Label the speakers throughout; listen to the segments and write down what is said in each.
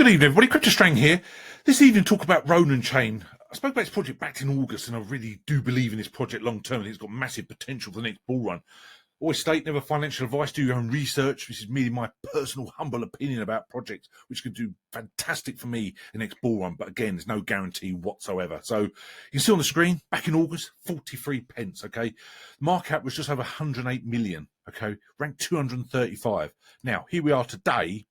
Speaker 1: Good evening, everybody. CryptoStrang here. This evening, talk about Ronin Chain. I spoke about this project back in August, and I really do believe in this project long term. I think it's got massive potential for the next bull run. Always state, never financial advice. Do your own research. This is merely my personal, humble opinion about projects, which could do fantastic for me in the next bull run. But again, there's no guarantee whatsoever. So you can see on the screen, back in August, 43 pence. Okay, market cap was just over 108 million. Okay, ranked 235. Now here we are today.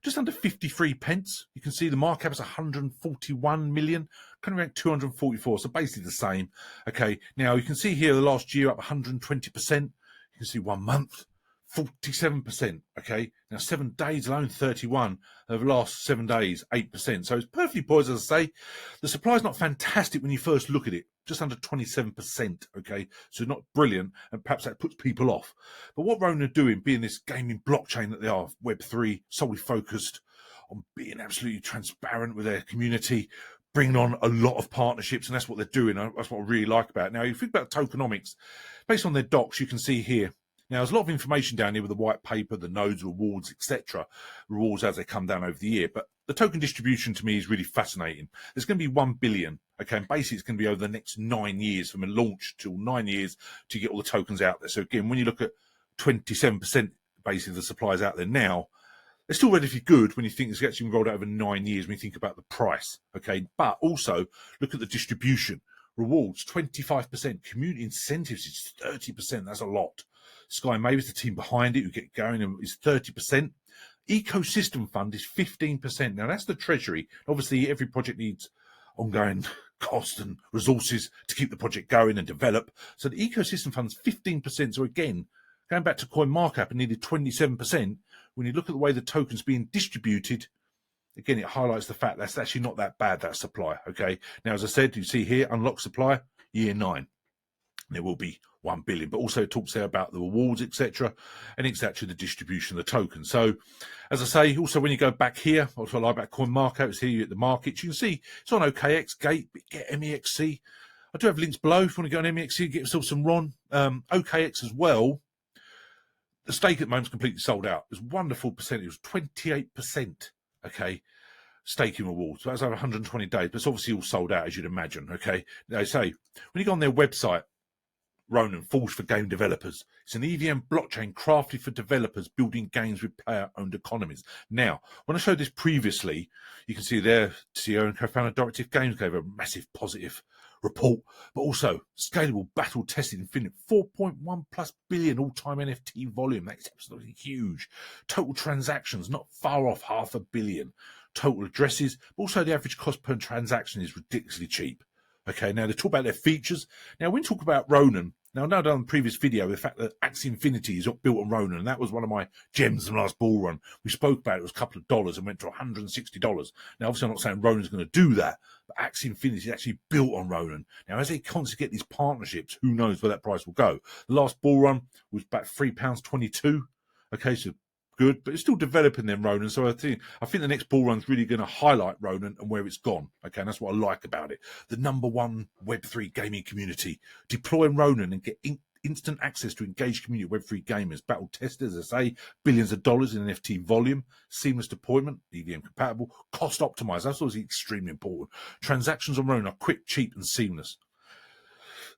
Speaker 1: Just under 53 pence. You can see the market cap is 141 million, kind of ranked 244, so basically the same. Okay, now you can see here the last year up 120%. You can see 1 month, 47%. Okay, now 7 days alone, 31. Over the last 7 days, 8%. So it's perfectly poised, as I say. The supply is not fantastic when you first look at it, just under 27%. Okay, so not brilliant, and perhaps that puts people off. But what Ronin are doing, being this gaming blockchain that they are, Web3, solely focused on being absolutely transparent with their community, bringing on a lot of partnerships, and that's what they're doing. That's what I really like about it. Now, if you think about tokenomics, based on their docs, you can see here. Now, there's a lot of information down here with the white paper, the nodes, rewards, etc. Rewards as they come down over the year. But the token distribution to me is really fascinating. There's going to be 1 billion. Okay, and basically it's going to be over the next 9 years, from a launch till 9 years to get all the tokens out there. So again, when you look at 27% basically the supplies out there now, they're still relatively good when you think it's actually rolled out over 9 years when you think about the price. Okay, but also look at the distribution. Rewards, 25%. Community incentives is 30%. That's a lot. Sky Mavis, the team behind it, who get going, is 30%. Ecosystem fund is 15%. Now, that's the treasury. Obviously, every project needs ongoing cost and resources to keep the project going and develop. So the ecosystem fund's 15%. So again, going back to CoinMarkup and needed 27%, when you look at the way the token's being distributed, again, it highlights the fact that's actually not that bad, that supply. Okay. Now, as I said, you see here, unlock supply, year 9. There will be 1 billion, but also it talks there about the rewards, etc., and it's actually the distribution of the token. So, as I say, also when you go back here, what I like about CoinMarkup is here you at the markets. You can see it's on OKX, Gate, get MEXC. I do have links below if you want to go on MEXC, get yourself some RON. OKX as well. The stake at the moment is completely sold out. It was a wonderful percentage. It was 28%. Okay. Staking rewards. So that's over 120 days, but it's obviously all sold out, as you'd imagine. Okay. They say when you go on their website, Ronin, Forge for Game Developers. It's an EVM blockchain crafted for developers building games with player-owned economies. Now, when I showed this previously, you can see their CEO and co-founder Directive Games gave a massive positive report, but also scalable, battle-tested, infinite, 4.1 plus billion all-time NFT volume. That's absolutely huge. Total transactions, not far off 500 million. Total addresses, but also the average cost per transaction is ridiculously cheap. Okay, now they talk about their features. Now, when we talk about Ronin, now I know done in the previous video the fact that Axie Infinity is built on Ronin, and that was one of my gems in the last bull run. We spoke about it, was a couple of dollars and went to $160. Now, obviously, I'm not saying Ronin's going to do that, but Axie Infinity is actually built on Ronin. Now, as they constantly get these partnerships, who knows where that price will go. The last bull run was about £3.22. Okay, so good, but it's still developing them, Ronin. So I think the next bull run's really going to highlight Ronin and where it's gone. Okay, and that's what I like about it. The #1 Web3 gaming community. Deploy Ronin and get instant access to engaged community Web3 gamers. Battle tested, as I say, billions of dollars in NFT volume, seamless deployment, EVM compatible, cost optimized. That's obviously extremely important. Transactions on Ronin are quick, cheap, and seamless.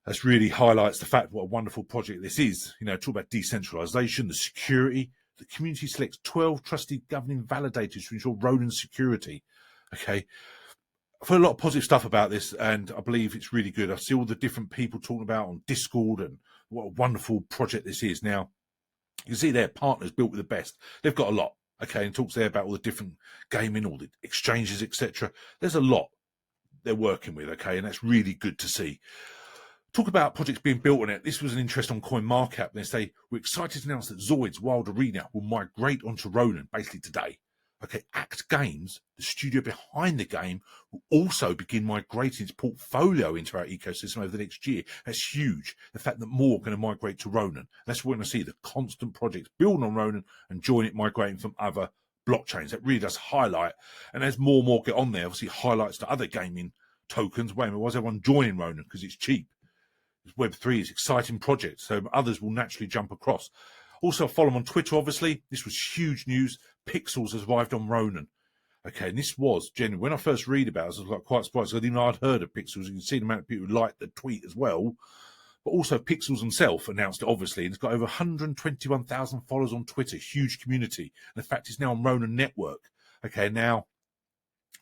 Speaker 1: That really highlights the fact what a wonderful project this is. You know, talk about decentralization, the security. The community selects 12 trusted governing validators to ensure Ronin's security. Okay. I've heard a lot of positive stuff about this, and I believe it's really good. I see all the different people talking about on Discord and what a wonderful project this is. Now, you can see their partners built with the best. They've got a lot. Okay. And talks there about all the different gaming, all the exchanges, etc. There's a lot they're working with. Okay. And that's really good to see. Talk about projects being built on it. This was an interest on CoinMarkup. They say, we're excited to announce that Zoid's Wild Arena will migrate onto Ronin basically today. Okay, Act Games, the studio behind the game, will also begin migrating its portfolio into our ecosystem over the next year. That's huge. The fact that more are going to migrate to Ronin. That's what we're going to see, the constant projects build on Ronin and join it migrating from other blockchains. That really does highlight. And as more and more get on there, obviously highlights to other gaming tokens. Wait a minute, why is everyone joining Ronin? Because it's cheap. Web3 is an exciting project, so others will naturally jump across. Also, follow them on Twitter, obviously. This was huge news. Pixels has arrived on Ronin. Okay, and this was genuine. When I first read about it, I was like quite surprised. I didn't know I'd heard of Pixels. You can see the amount of people who liked the tweet as well. But also Pixels himself announced it, obviously, and it's got over 121,000 followers on Twitter, huge community. And in fact, it's now on Ronin Network. Okay, now,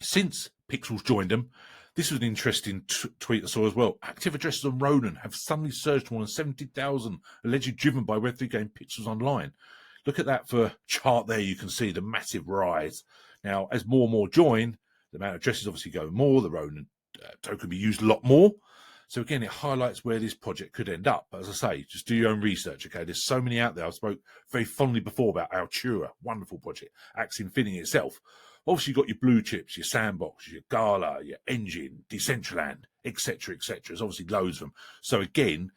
Speaker 1: since Pixels joined them, this was an interesting tweet I saw as well. Active addresses on Ronin have suddenly surged to more than 70,000, allegedly driven by Web3 game Pixels Online. Look at that for chart there. You can see the massive rise. Now, as more and more join, the amount of addresses obviously go more. The Ronin token can be used a lot more. So again, it highlights where this project could end up. But as I say, just do your own research, okay? There's so many out there. I spoke very fondly before about Altura, wonderful project. Axie Infinity itself. Obviously, you've got your blue chips, your Sandbox, your Gala, your Engine, Decentraland, etc., etc. There's obviously loads of them. So again,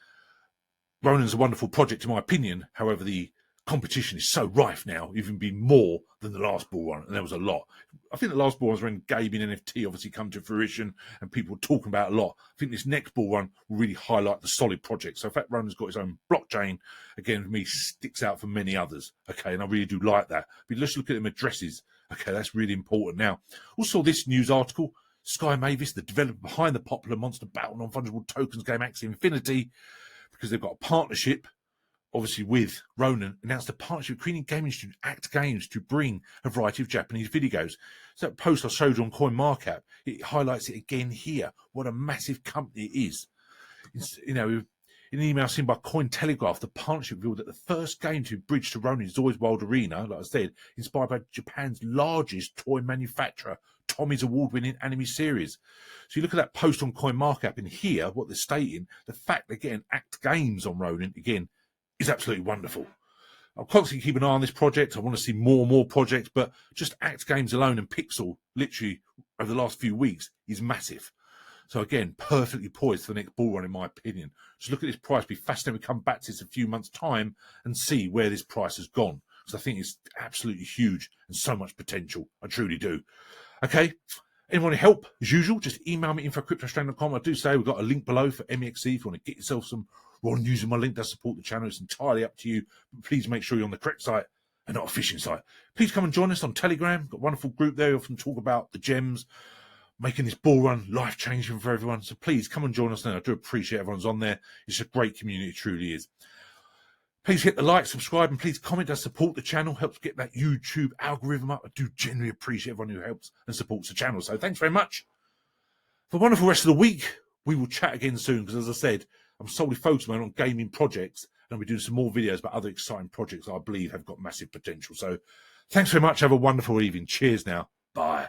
Speaker 1: Ronin's a wonderful project, in my opinion. However, the competition is so rife now, even be more than the last bull run, and there was a lot. I think the last bull run was when gaming NFT obviously come to fruition and people were talking about a lot. I think this next bull run will really highlight the solid project. So in fact, Ronin's got his own blockchain, again, for me, sticks out from many others. Okay, and I really do like that. But let's look at them addresses. Okay, that's really important. Now, also this news article, Sky Mavis, the developer behind the popular monster battle non-fungible tokens game Axie Infinity, because they've got a partnership obviously with Ronin, announced a partnership with Korean gaming studio Act Games to bring a variety of Japanese video games. So that post I showed on CoinMarkup, it highlights it again here, what a massive company it is. It's, you know, in an email seen by Cointelegraph, the partnership revealed that the first game to bridge to Ronin's Zoids Wild Arena, like I said, inspired by Japan's largest toy manufacturer, Tommy's award-winning anime series. So you look at that post on CoinMarkup, and here, what they're stating, the fact they're getting Act Games on Ronin, again, is absolutely wonderful. I'll constantly keep an eye on this project. I want to see more and more projects, but just Act Games alone and Pixel, literally, over the last few weeks, is massive. So again, perfectly poised for the next bull run, in my opinion. Just look at this price. Be fascinating to come back to this in a few months' time and see where this price has gone. Because I think it's absolutely huge and so much potential. I truly do. Okay. Anyone want help, as usual, just email me info@cryptostrain.com. I do say we've got a link below for MEXC if you want to get yourself some Ron using my link to support the channel. It's entirely up to you. But please make sure you're on the correct site and not a phishing site. Please come and join us on Telegram. Got a wonderful group there. We often talk about the gems, making this bull run life-changing for everyone. So please come and join us now. I do appreciate everyone's on there. It's a great community, it truly is. Please hit the like, subscribe, and please comment to support the channel. Helps get that YouTube algorithm up. I do genuinely appreciate everyone who helps and supports the channel. So thanks very much. For a wonderful rest of the week, we will chat again soon. Because as I said, I'm solely focused on gaming projects. And I'll be doing some more videos about other exciting projects I believe have got massive potential. So thanks very much. Have a wonderful evening. Cheers now. Bye.